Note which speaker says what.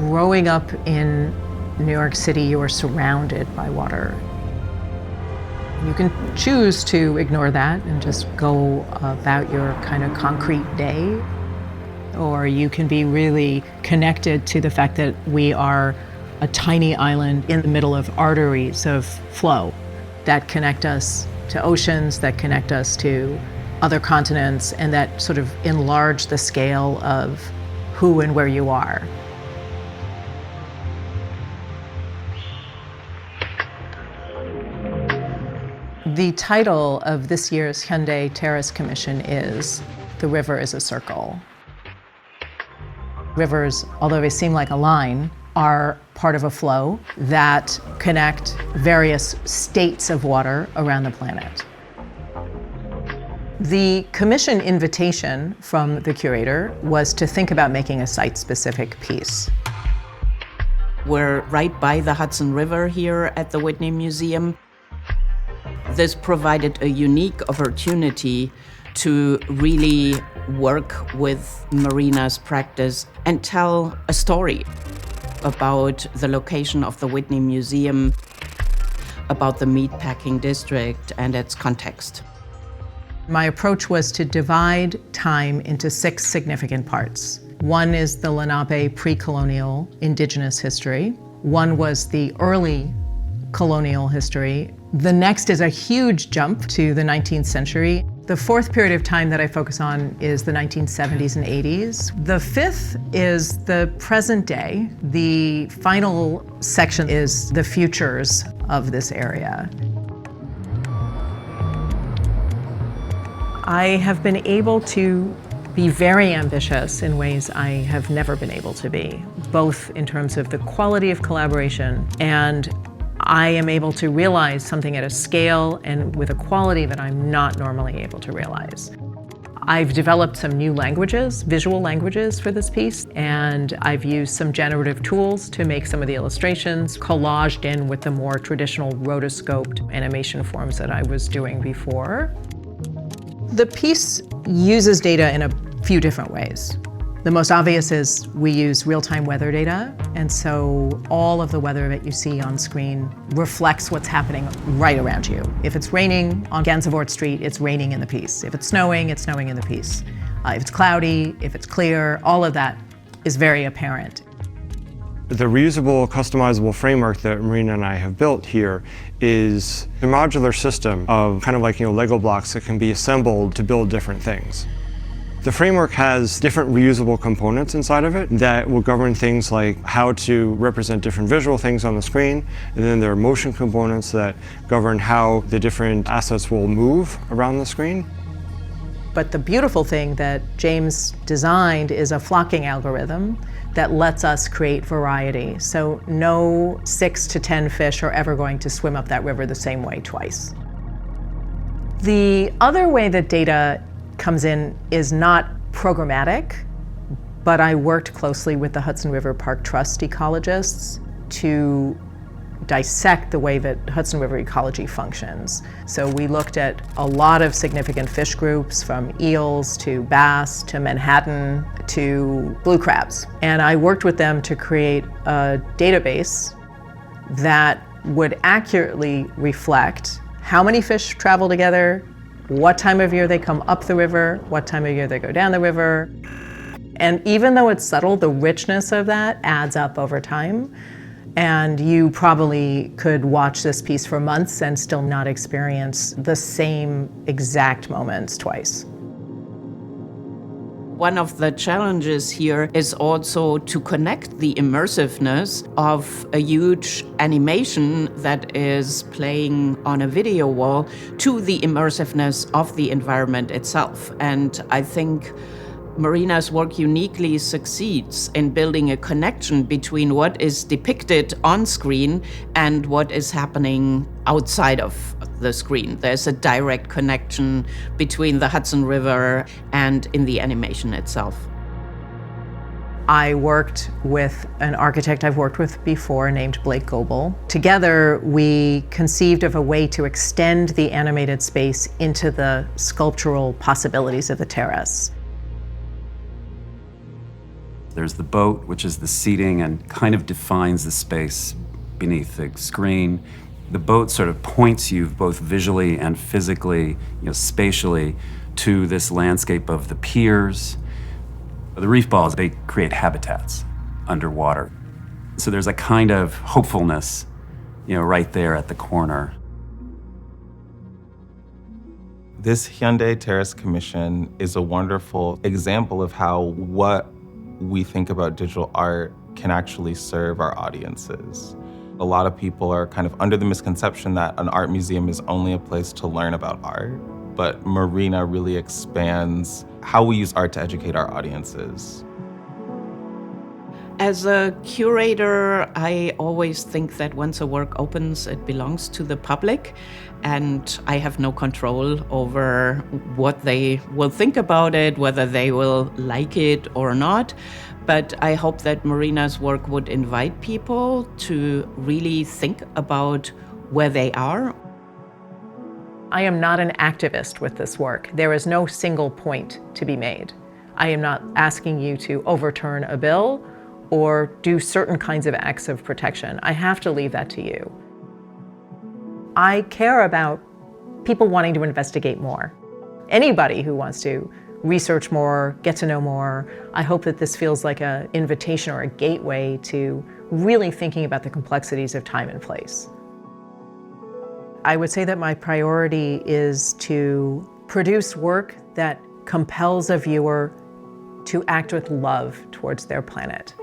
Speaker 1: growing up in New York City, you are surrounded by water. You can choose to ignore that and just go about your kind of concrete day, or you can be really connected to the fact that we are a tiny island in the middle of arteries of flow that connect us to oceans, that connect us to other continents, and that sort of enlarge the scale of who and where you are. The title of this year's Hyundai Terrace Commission is "The River is a Circle." Rivers, although they seem like a line, are part of a flow that connect various states of water around the planet. The commission invitation from the curator was to think about making a site-specific piece.
Speaker 2: We're right by the Hudson River here at the Whitney Museum. This provided a unique opportunity to really work with Marina's practice and tell a story about the location of the Whitney Museum, about the meatpacking district and its context.
Speaker 1: My approach was to divide time into 6 significant parts. One is the Lenape pre-colonial indigenous history. One was the early colonial history. The next is a huge jump to the 19th century. The 4th period of time that I focus on is the 1970s and 80s. The 5th is the present day. The final section is the futures of this area. I have been able to be very ambitious in ways I have never been able to be, both in terms of the quality of collaboration, and I am able to realize something at a scale and with a quality that I'm not normally able to realize. I've developed some new languages, visual languages for this piece, and I've used some generative tools to make some of the illustrations, collaged in with the more traditional rotoscoped animation forms that I was doing before. The piece uses data in a few different ways. The most obvious is we use real-time weather data, and so all of the weather that you see on screen reflects what's happening right around you. If it's raining on Gansevoort Street, it's raining in the piece. If it's snowing in the piece. If it's cloudy, if it's clear, all of that is very apparent.
Speaker 3: The reusable, customizable framework that Marina and I have built here is a modular system of kind of like, Lego blocks that can be assembled to build different things. The framework has different reusable components inside of it that will govern things like how to represent different visual things on the screen, and then there are motion components that govern how the different assets will move around the screen.
Speaker 1: But the beautiful thing that James designed is a flocking algorithm that lets us create variety. So no 6 to 10 fish are ever going to swim up that river the same way twice. The other way that data comes in is not programmatic, but I worked closely with the Hudson River Park Trust ecologists to dissect the way that Hudson River ecology functions. So we looked at a lot of significant fish groups, from eels to bass to Manhattan to blue crabs. And I worked with them to create a database that would accurately reflect how many fish travel together, what time of year they come up the river, what time of year they go down the river. And even though it's subtle, the richness of that adds up over time. And you probably could watch this piece for months and still not experience the same exact moments twice.
Speaker 2: One of the challenges here is also to connect the immersiveness of a huge animation that is playing on a video wall to the immersiveness of the environment itself. And I think Marina's work uniquely succeeds in building a connection between what is depicted on screen and what is happening outside of the screen. There's a direct connection between the Hudson River and in the animation itself.
Speaker 1: I worked with an architect I've worked with before named Blake Goble. Together, we conceived of a way to extend the animated space into the sculptural possibilities of the terrace.
Speaker 4: There's the boat, which is the seating and kind of defines the space beneath the screen. The boat sort of points you both visually and physically, spatially, to this landscape of the piers. The reef balls, they create habitats underwater. So there's a kind of hopefulness, right there at the corner.
Speaker 5: This Hyundai Terrace Commission is a wonderful example of how what we think about digital art can actually serve our audiences. A lot of people are kind of under the misconception that an art museum is only a place to learn about art, but Marina really expands how we use art to educate our audiences.
Speaker 2: As a curator, I always think that once a work opens, it belongs to the public, and I have no control over what they will think about it, whether they will like it or not. But I hope that Marina's work would invite people to really think about where they are.
Speaker 1: I am not an activist with this work. There is no single point to be made. I am not asking you to overturn a bill or do certain kinds of acts of protection. I have to leave that to you. I care about people wanting to investigate more. Anybody who wants to research more, get to know more, I hope that this feels like an invitation or a gateway to really thinking about the complexities of time and place. I would say that my priority is to produce work that compels a viewer to act with love towards their planet.